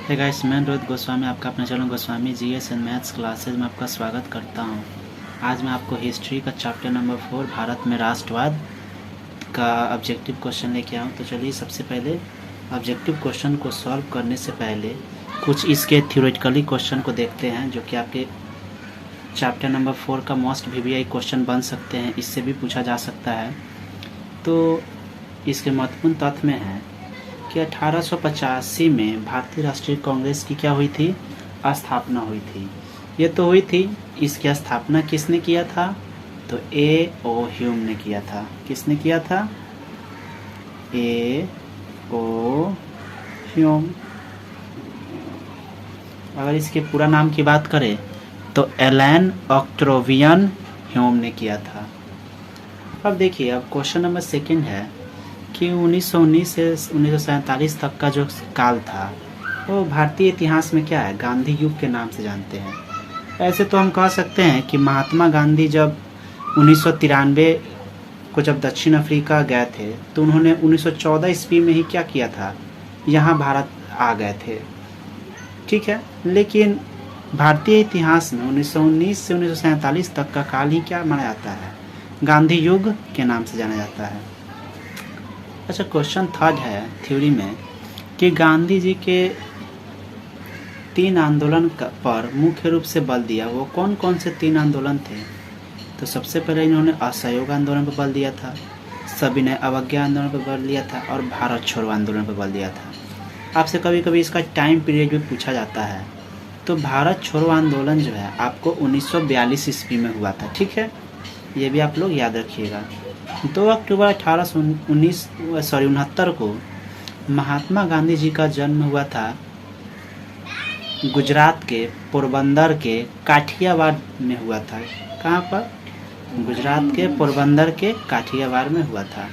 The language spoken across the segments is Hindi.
हे गाइस, मैं रोहित गोस्वामी आपका अपने channel Goswami GS and maths classes में आपका स्वागत करता हूं। आज मैं आपको हिस्ट्री का चैप्टर नंबर 4 भारत में राष्ट्रवाद का ऑब्जेक्टिव क्वेश्चन लेके आऊँ। तो चलिए सबसे पहले ऑब्जेक्टिव क्वेश्चन को सॉल्व करने से पहले कुछ इसके थ्योरेटिकली क्वेश्चन को देखते हैं, जो कि आपके चैप्टर नंबर 4 का मोस्ट वीवीआई क्वेश्चन बन सकते हैं। इससे भी पूछा जा सकता है। तो इसके महत्वपूर्ण तथ्य में है कि 1885 में भारतीय राष्ट्रीय कांग्रेस की क्या हुई थी, स्थापना हुई थी। ये तो हुई थी, इसकी स्थापना किसने किया था? तो ए ओ ह्यूम ने किया था। किसने किया था? ए ओ ह्यूम। अगर इसके पूरा नाम की बात करें तो एलन ऑक्ट्रोवियन ह्यूम ने किया था। अब देखिए, अब क्वेश्चन नंबर 2 है कि 1919 से 1947 तक का जो काल था वो भारतीय इतिहास में क्या है, गांधी युग के नाम से जानते हैं। ऐसे तो हम कह सकते हैं कि महात्मा गांधी जब 1993 को जब दक्षिण अफ्रीका गए थे तो उन्होंने 1914 ईस्वी में ही क्या किया था, यहाँ भारत आ गए थे। ठीक है, लेकिन भारतीय इतिहास में 1919 से 1947 तक का काल ही क्या माना जाता है, गांधी युग के नाम से जाना जाता है। अच्छा, क्वेश्चन 3 है थ्योरी में कि गांधी जी के 3 आंदोलन पर मुख्य रूप से बल दिया, वो कौन कौन से 3 आंदोलन थे? तो सबसे पहले इन्होंने असहयोग आंदोलन पर बल दिया था, सविनय अवज्ञा आंदोलन पर बल दिया था और भारत छोड़ो आंदोलन पर बल दिया था। आपसे कभी कभी इसका टाइम पीरियड भी पूछा जाता है। तो भारत छोड़ो आंदोलन जो है आपको 1942 ईस्वी में हुआ था। ठीक है, ये भी आप लोग याद रखिएगा। 2 अक्टूबर 1869 को महात्मा गांधी जी का जन्म हुआ था गुजरात के पोरबंदर के काठियावाड़ में हुआ था। कहाँ पर? गुजरात के पोरबंदर के काठियावाड़ में हुआ था।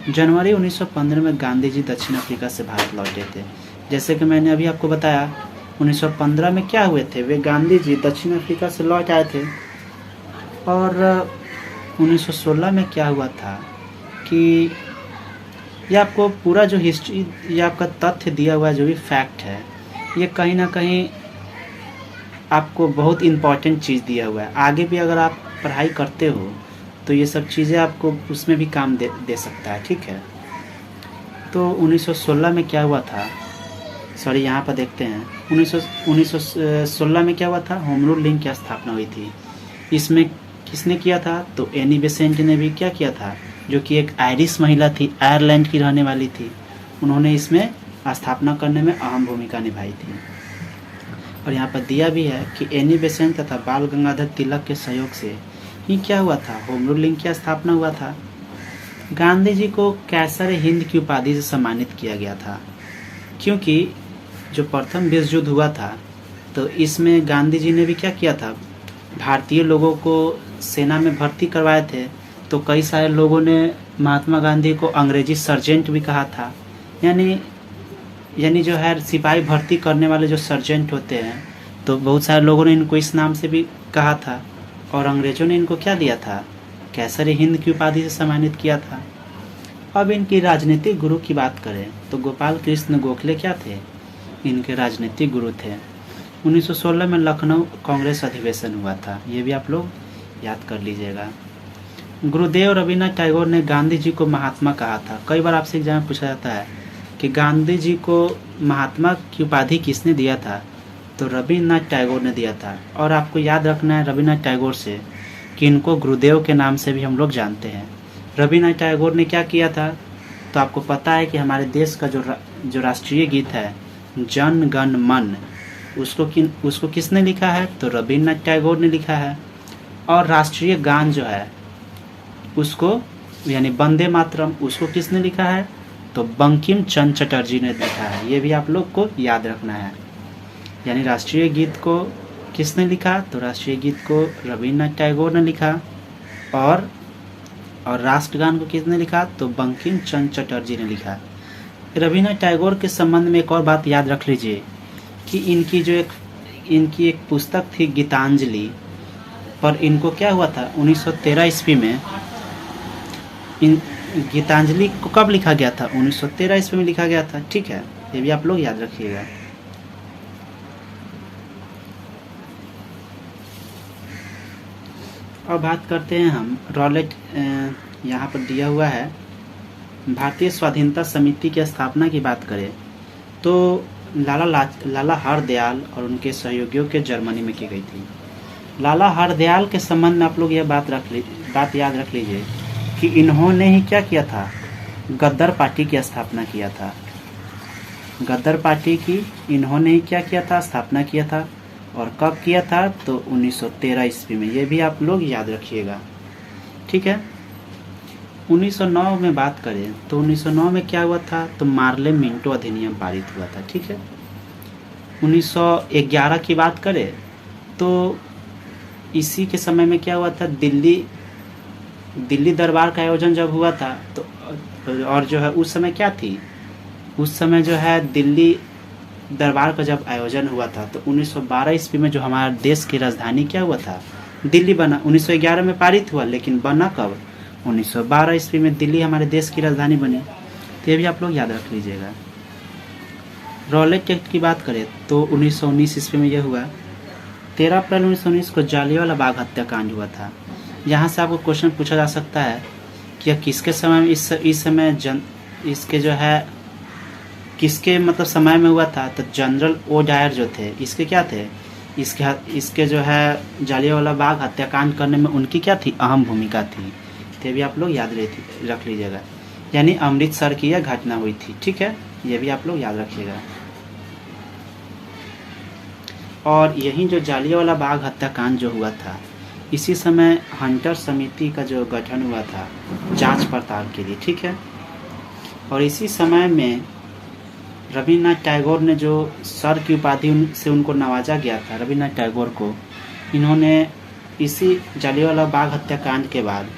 जनवरी 1915 में गांधी जी दक्षिण अफ्रीका से भारत लौटे थे। जैसे कि मैंने अभी आपको बताया, 1915 में क्या हुए थे, वे गांधी जी दक्षिण अफ्रीका से लौट आए थे। और 1916 में क्या हुआ था कि ये आपको पूरा जो हिस्ट्री, ये आपका तथ्य दिया हुआ जो भी फैक्ट है, ये कहीं ना कहीं आपको बहुत इम्पॉर्टेंट चीज़ दिया हुआ है। आगे भी अगर आप पढ़ाई करते हो तो ये सब चीज़ें आपको उसमें भी काम दे सकता है। ठीक है, तो 1916 में क्या हुआ था, सॉरी यहाँ पर देखते हैं। 1916 में क्या हुआ था, होम रूल लीग की स्थापना हुई थी। इसमें किसने किया था? तो एनी बेसेंट ने भी क्या किया था, जो कि एक आयरिश महिला थी, आयरलैंड की रहने वाली थी। उन्होंने इसमें स्थापना करने में अहम भूमिका निभाई थी। और यहाँ पर दिया भी है कि एनी बेसेंट तथा बाल गंगाधर तिलक के सहयोग से ही क्या हुआ था, होम रूल लीग की स्थापना हुआ था। गांधी जी को कैसर हिंद की उपाधि से सम्मानित किया गया था, क्योंकि जो प्रथम विश्व युद्ध हुआ था तो इसमें गांधी जी ने भी क्या किया था, भारतीय लोगों को सेना में भर्ती करवाए थे। तो कई सारे लोगों ने महात्मा गांधी को अंग्रेजी सर्जेंट भी कहा था। यानी जो है सिपाही भर्ती करने वाले जो सर्जेंट होते हैं, तो बहुत सारे लोगों ने इनको इस नाम से भी कहा था। और अंग्रेजों ने इनको क्या दिया था, कैसर हिंद की उपाधि से सम्मानित किया था। अब इनकी राजनीतिक गुरु की बात करें तो गोपाल कृष्ण गोखले क्या थे, इनके राजनीतिक गुरु थे। 1916 में लखनऊ कांग्रेस अधिवेशन हुआ था, ये भी आप लोग याद कर लीजिएगा। गुरुदेव रविन्द्रनाथ टैगोर ने गांधी जी को महात्मा कहा था। कई बार आपसे एग्जाम में पूछा जाता है कि गांधी जी को महात्मा की उपाधि किसने दिया था, तो रविन्द्रनाथ टैगोर ने दिया था। और आपको याद रखना है रविन्द्रनाथ टैगोर से कि इनको गुरुदेव के नाम से भी हम लोग जानते हैं। रविन्द्रनाथ टैगोर ने क्या किया था, तो आपको पता है कि हमारे देश का जो राष्ट्रीय गीत है जन गण मन, उसको किसने लिखा है, तो रविन्द्रनाथ टैगोर ने लिखा है। और राष्ट्रीय गान जो है उसको, यानी वंदे मातरम, उसको किसने लिखा है, तो बंकिम चंद्र चटर्जी ने लिखा है। ये भी आप लोग को याद रखना है। यानी राष्ट्रीय गीत को किसने लिखा, तो राष्ट्रीय गीत को रविन्द्रनाथ टैगोर ने लिखा। और राष्ट्रगान को किसने लिखा, तो बंकिम चंद्र चटर्जी ने लिखा। रविन्द्रनाथ टैगोर के संबंध में एक और बात याद रख लीजिए कि इनकी एक पुस्तक थी गीतांजलि, पर इनको क्या हुआ था 1913 ईस्वी में। इन गीतांजलि को कब लिखा गया था, 1913 ईस्वी में लिखा गया था। ठीक है, ये भी आप लोग याद रखिएगा। अब बात करते हैं हम रॉलेट, यहाँ पर दिया हुआ है भारतीय स्वाधीनता समिति की स्थापना की बात करें तो लाला हरदयाल और उनके सहयोगियों के जर्मनी में की गई थी। लाला हरदयाल के संबंध में आप लोग यह बात याद रख लीजिए कि इन्होंने ही क्या किया था, गद्दर पार्टी की स्थापना किया था। गद्दर पार्टी की इन्होंने ही क्या किया था, स्थापना किया था। और कब किया था, तो 1913 ईस्वी में। ये भी आप लोग याद रखिएगा, ठीक है। 1909 में बात करें तो 1909 में क्या हुआ था, तो मार्ले मिंटो अधिनियम पारित हुआ था, ठीक है। 1911 की बात करें तो इसी के समय में क्या हुआ था, दिल्ली दरबार का आयोजन जब हुआ था तो और जो है उस समय क्या थी, उस समय जो है दिल्ली दरबार का जब आयोजन हुआ था तो 1912 ईस्वी में जो हमारे देश की राजधानी क्या हुआ था, दिल्ली बना। 1911 में पारित हुआ लेकिन बना कब, 1912 ईस्वी में दिल्ली हमारे देश की राजधानी बनी। तो ये भी आप लोग याद रख लीजिएगा। रॉलेट एक्ट की बात करें तो 1919 ईस्वी में यह हुआ। 13 अप्रैल 1919 को जालियांवाला बाग हत्याकांड हुआ था। यहाँ से आपको क्वेश्चन पूछा जा सकता है कि यह किसके समय में, इस समय इसके जो है किसके मतलब समय में हुआ था, तो जनरल ओ डायर जो थे इसके क्या थे, इसके जो है जालियांवाला बाग हत्याकांड करने में उनकी क्या थी, अहम भूमिका थी। तो भी आप लोग याद रख लीजिएगा। यानी अमृतसर की यह घटना हुई थी, ठीक है, ये भी आप लोग याद रखिएगा। और यही जो जालियांवाला बाग हत्याकांड जो हुआ था, इसी समय हंटर समिति का जो गठन हुआ था जांच पड़ताल के लिए, ठीक है। और इसी समय में रविन्द्रनाथ टैगोर ने जो सर की उपाधि से उनको नवाजा गया था, रविन्द्रनाथ टैगोर को, इन्होंने इसी जालियांवाला बाग हत्याकांड के बाद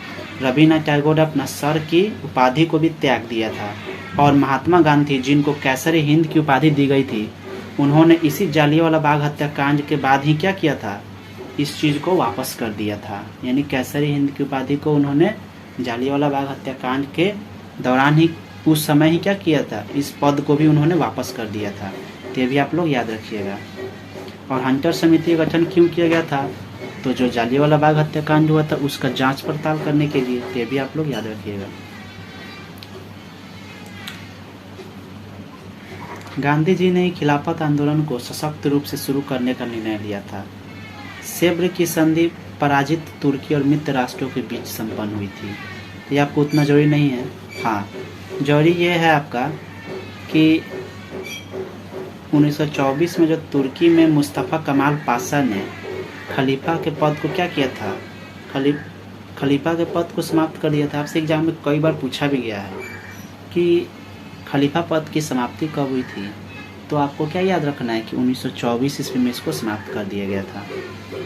रविन्द्रनाथ टैगोर ने अपना सर की उपाधि को भी त्याग दिया था। और महात्मा गांधी जिनको कैसरे हिंद की उपाधि दी गई थी, उन्होंने इसी जालियांवाला बाग हत्याकांड के बाद ही क्या किया था, इस चीज़ को वापस कर दिया था। यानी कैसरी हिंद की उपाधि को उन्होंने जालियांवाला बाग हत्याकांड के दौरान ही, उस समय ही क्या किया था, इस पद को भी उन्होंने वापस कर दिया था। तो ये भी आप लोग याद रखिएगा। और हंटर समिति का गठन क्यों किया गया था, तो जो जालियांवाला बाग हत्याकांड हुआ था उसका जांच पड़ताल करने के लिए। तो ये भी आप लोग याद रखिएगा। गांधी जी ने खिलाफत आंदोलन को सशक्त रूप से शुरू करने का निर्णय लिया था। सेब्र की संधि पराजित तुर्की और मित्र राष्ट्रों के बीच संपन्न हुई थी। ये आपको उतना जरूरी नहीं है। हाँ, जरूरी ये है आपका कि 1924 में जो तुर्की में मुस्तफ़ा कमाल पाशा ने खलीफा के पद को क्या किया था, खलीफा के पद को समाप्त कर दिया था। आपसे एग्जाम में कई बार पूछा भी गया है कि खलीफा पद की समाप्ति कब हुई थी, तो आपको क्या याद रखना है कि 1924 ईस्वी में इसको समाप्त कर दिया गया था।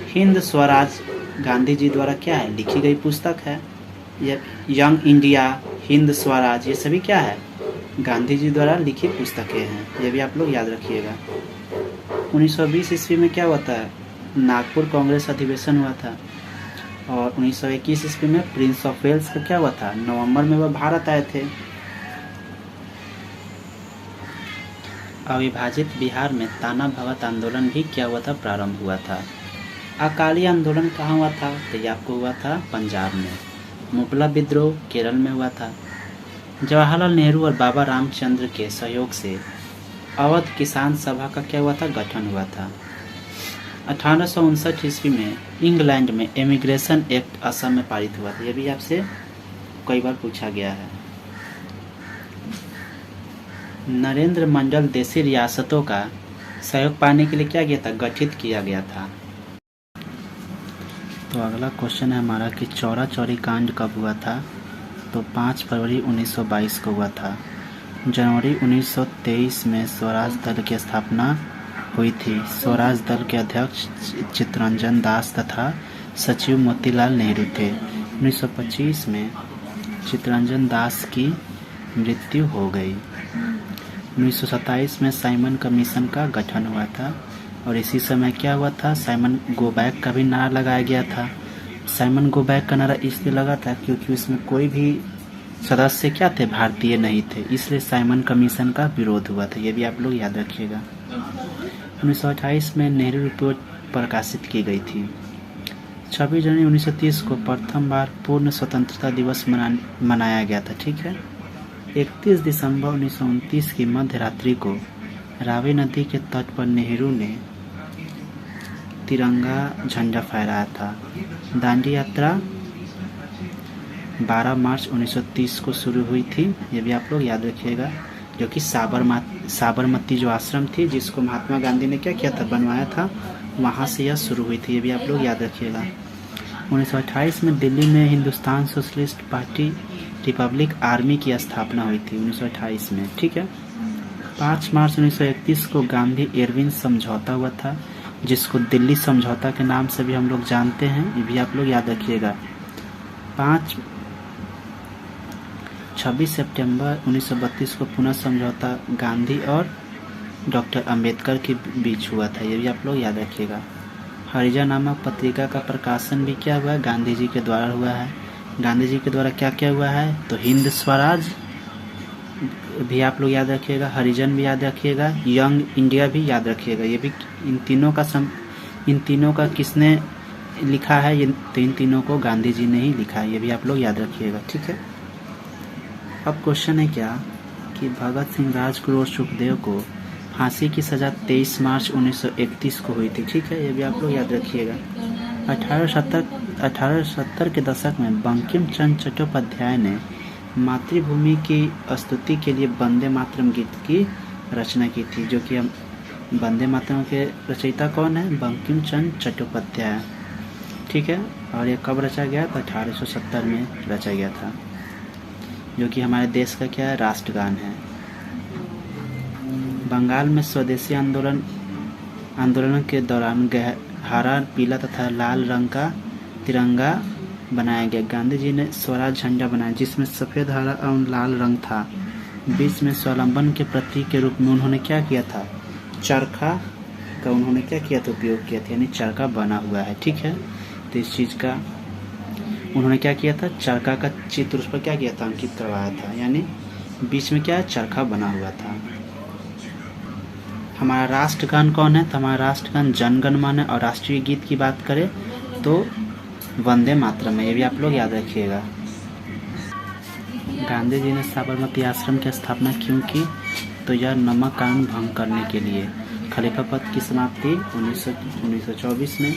हिंद स्वराज गांधी जी द्वारा क्या है, लिखी गई पुस्तक है। ये यंग इंडिया, हिंद स्वराज, ये सभी क्या है, गांधी जी द्वारा लिखी पुस्तकें हैं। ये भी आप लोग याद रखिएगा। 1920 ईस्वी में क्या हुआ था, नागपुर कांग्रेस अधिवेशन हुआ था। और 1921 ईस्वी में प्रिंस ऑफ वेल्स का क्या हुआ था, नवंबर में वह भारत आए थे। अविभाजित बिहार में ताना भगत आंदोलन भी क्या हुआ था, प्रारंभ हुआ था। अकाली आंदोलन कहाँ हुआ था, तो ये आपको हुआ था पंजाब में। मुगला विद्रोह केरल में हुआ था। जवाहरलाल नेहरू और बाबा रामचंद्र के सहयोग से अवध किसान सभा का क्या हुआ था, गठन हुआ था। 1859 ईस्वी में इंग्लैंड में इमिग्रेशन एक्ट असम में पारित हुआ था। यह भी आपसे कई बार पूछा गया है। नरेंद्र मंडल देशी रियासतों का सहयोग पाने के लिए क्या किया था, गठित किया गया था। तो अगला क्वेश्चन है हमारा कि चौरा चौरी कांड कब हुआ था, तो 5 फरवरी 1922 को हुआ था। जनवरी 1923 में स्वराज दल की स्थापना हुई थी। स्वराज दल के अध्यक्ष चित्तरंजन दास तथा सचिव मोतीलाल नेहरू थे। 1925 में चित्तरंजन दास की मृत्यु हो गई। 1927 में साइमन कमीशन का गठन हुआ था। और इसी समय क्या हुआ था, साइमन गो बैक का भी नारा लगाया गया था। साइमन गो बैक का नारा इसलिए लगा था क्योंकि उसमें कोई भी सदस्य क्या थे, भारतीय नहीं थे, इसलिए साइमन कमीशन का विरोध हुआ था। ये भी आप लोग याद रखिएगा। 1928 में नेहरू रिपोर्ट प्रकाशित की गई थी। 26 जनवरी 1930 को प्रथम बार पूर्ण स्वतंत्रता दिवस मनाया गया था। ठीक है। 31 दिसंबर 1929 की मध्य रात्रि को रावी नदी के तट पर नेहरू ने तिरंगा झंडा फहराया था। दांडी यात्रा 12 मार्च 1930 को शुरू हुई थी, ये भी आप लोग याद रखिएगा, जो कि साबरमती जो आश्रम थी जिसको महात्मा गांधी ने क्या किया था, बनवाया था, वहाँ से यह शुरू हुई थी, ये भी आप लोग याद रखिएगा। 1928 में दिल्ली में Hindustan socialist party Republic army की स्थापना हुई थी 1928 में। ठीक है। 5 मार्च 1931 को गांधी इरविन समझौता हुआ था, जिसको दिल्ली समझौता के नाम से भी हम लोग जानते हैं, ये भी आप लोग याद रखिएगा। 26 सितंबर 1932 को पुनः समझौता गांधी और डॉक्टर अंबेडकर के बीच हुआ था, ये भी आप लोग याद रखिएगा। हरिजन नामक पत्रिका का प्रकाशन भी क्या हुआ है, गांधी जी के द्वारा हुआ है। गांधी जी के द्वारा क्या क्या हुआ है, तो हिंद स्वराज भी आप लोग याद रखिएगा, हरिजन भी याद रखिएगा, यंग इंडिया भी याद रखिएगा। ये भी इन तीनों का किसने लिखा है, ये इन तीनों को गांधी जी ने ही लिखा है, ये भी आप लोग याद रखिएगा। ठीक है। अब क्वेश्चन है क्या कि भगत सिंह, राजगुरु और सुखदेव को फांसी की सज़ा 23 मार्च 1931 को हुई थी। ठीक है, ये भी आप लोग याद रखिएगा। 1870 के दशक में बंकिम चंद्र चट्टोपाध्याय ने मातृभूमि की स्तुति के लिए वंदे मातरम गीत की रचना की थी, जो कि हम वंदे मातरम के रचयिता कौन है, बंकिम चंद्र चट्टोपाध्याय। ठीक है। और ये कब रचा गया, तो 1870 में रचा गया था, जो कि हमारे देश का क्या है, राष्ट्रगान है। बंगाल में स्वदेशी आंदोलन के दौरान हरा, पीला तथा लाल रंग का तिरंगा बनाया गया। गांधी जी ने स्वराज झंडा बनाया, जिसमें सफ़ेद, हरा और लाल रंग था। बीच में स्वावलंबन के प्रतीक के रूप में उन्होंने क्या किया था, चरखा का उन्होंने क्या किया था, उपयोग किया था, यानी चरखा बना हुआ है। ठीक है। तो इस चीज़ का उन्होंने क्या किया था, चरखा का चित्र उस पर क्या किया था, अंकित करवाया था, यानी बीच में क्या है, चरखा बना हुआ था। हमारा राष्ट्रगान कौन है, तो हमारा राष्ट्रगान जन गण मन है, और राष्ट्रीय गीत की बात करें तो वंदे मातरम है, ये भी आप लोग याद रखिएगा। गांधी जी ने साबरमती आश्रम की स्थापना क्यों की, तो यह नमक कानून भंग करने के लिए। खलीफा पद की समाप्ति 1924 में।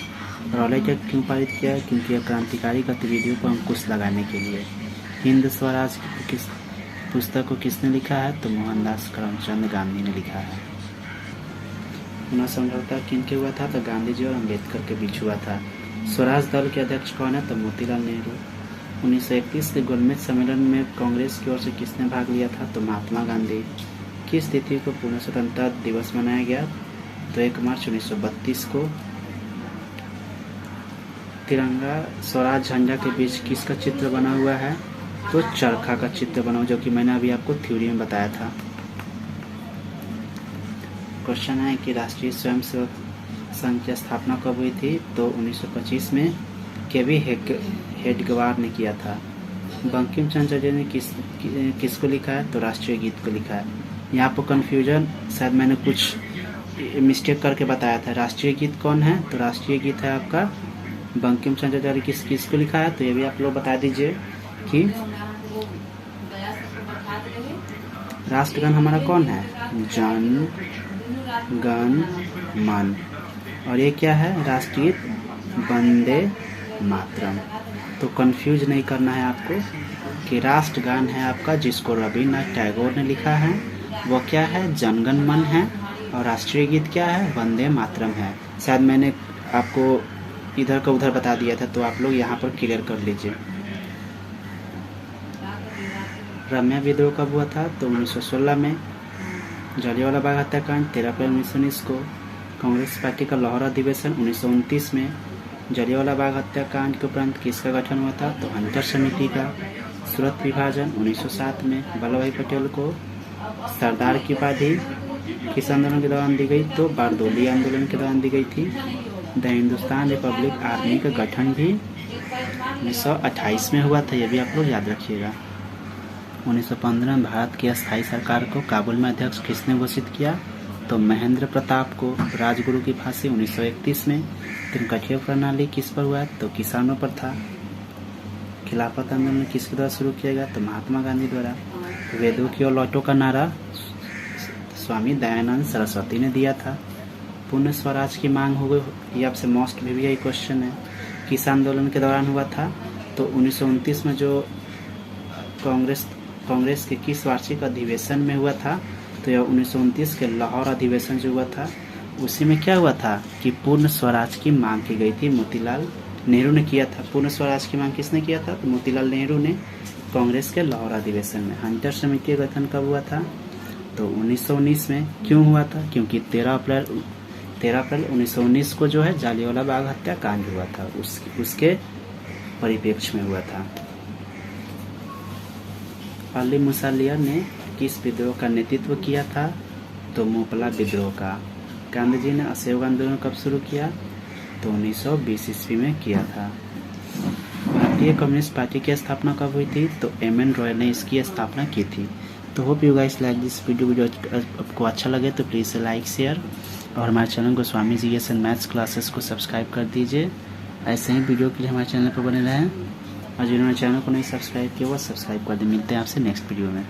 रॉलेट एक्ट क्यों पारित किया, क्योंकि यह क्रांतिकारी गतिविधियों पर अंकुश लगाने के लिए। हिंद स्वराज किस पुस्तक को किसने लिखा है, तो मोहनदास करमचंद गांधी ने लिखा है। पुनः समझौता किनके हुआ था, तो गांधी जी और अम्बेडकर के बीच हुआ था। स्वराज दल के अध्यक्ष कौन है, तो मोतीलाल नेहरू। 1931 के गोलमेज सम्मेलन में कांग्रेस की ओर से किसने भाग लिया था, तो महात्मा गांधी। किस तिथि को पूर्ण स्वतंत्रता दिवस मनाया गया, तो 1 मार्च 1932 को। तिरंगा स्वराज झंडा के बीच किसका चित्र बना हुआ है, तो चरखा का चित्र बना हुआ, जो कि मैंने अभी आपको थ्योरी में बताया था। क्वेश्चन है कि राष्ट्रीय स्वयंसेवक संघ की स्थापना कब हुई थी, तो 1925 में केवी हेडगेवार ने किया था। बंकिम चंद्र चटर्जी ने किसको लिखा है, तो राष्ट्रीय गीत को लिखा है। यहाँ पर कन्फ्यूजन शायद मैंने कुछ मिस्टेक करके बताया था। राष्ट्रीय गीत कौन है, तो राष्ट्रीय गीत है आपका बंकिम चंद्र चटर्जी। किसको लिखा है, तो ये भी आप लोग बता दीजिए कि राष्ट्रगान हमारा कौन है, जन गण मन, और ये क्या है, राष्ट्रीय वंदे मातरम। तो कंफ्यूज नहीं करना है आपको कि राष्ट्रगान है आपका जिसको रविन्द्रनाथ टैगोर ने लिखा है, वो क्या है, जनगण मन है, और राष्ट्रीय गीत क्या है, वंदे मातरम है। शायद मैंने आपको इधर का उधर बता दिया था, तो आप लोग यहाँ पर क्लियर कर लीजिए। रम्या विद्रोह कब हुआ था, तो 1916 में। जलियांवाला बाग हत्याकांड 13 अप्रैल 1919 को। कांग्रेस पार्टी का लाहौर अधिवेशन 1929 में। जलियांवाला बाग हत्याकांड के उपरांत किसका गठन हुआ था, तो हंटर समिति का। सूरत विभाजन 1907 में। वल्लभ भाई पटेल को सरदार की उपाधि किस आंदोलन के दौरान दी गई, तो बारदोली आंदोलन के दौरान दी गई थी। द हिंदुस्तान रिपब्लिक आर्मी का गठन भी 1928 में हुआ था, यह भी आप लोग याद रखिएगा। 1915 में भारत की अस्थायी सरकार को काबुल में अध्यक्ष किसने घोषित किया, तो महेंद्र प्रताप को। राजगुरु की फांसी 1931 में। तिनकठिया प्रणाली किस पर हुआ? तो किसानों पर था। खिलाफत आंदोलन किसके द्वारा शुरू किया गया? तो महात्मा गांधी द्वारा। वेदों की ओर लौटो का नारा स्वामी दयानंद सरस्वती ने दिया था। पूर्ण स्वराज की मांग हो गई, ये आपसे मोस्ट भी यही क्वेश्चन है। किस आंदोलन के दौरान हुआ था? तो 1929 में जो कांग्रेस के किस वार्षिक अधिवेशन में हुआ था? तो यह 1929 के लाहौर अधिवेशन जो हुआ था उसी में क्या हुआ था कि पूर्ण स्वराज की मांग की गई थी। मोतीलाल नेहरू ने किया था। पूर्ण स्वराज की मांग किसने किया था? तो मोतीलाल नेहरू ने कांग्रेस के लाहौर अधिवेशन में। हंटर समिति का गठन कब हुआ था? तो 1919 में। क्यों हुआ था? क्योंकि 13 अप्रैल 1919 को जो है जालियांवाला बाग हत्याकांड हुआ था, उसके परिप्रेक्ष्य में हुआ था। अली मुसालिया ने किस विद्रोह का नेतृत्व किया था? तो मोपला विद्रोह का। गांधी जी ने असहयोग आंदोलन कब शुरू किया? तो 1920 ईस्वी में किया था। भारतीय कम्युनिस्ट पार्टी की स्थापना कब हुई थी? तो एम.एन. रॉय ने इसकी स्थापना की थी। तो hope you guys like this video आपको अच्छा लगे तो प्लीज़ लाइक शेयर और हमारे चैनल को Swami ji S and maths classes को सब्सक्राइब कर दीजिए। ऐसे ही वीडियो के लिए हमारे चैनल पर बने रहें और जिन्होंने चैनल को नहीं सब्सक्राइब किया वो सब्सक्राइब कर दें। मिलते हैं आपसे नेक्स्ट वीडियो में।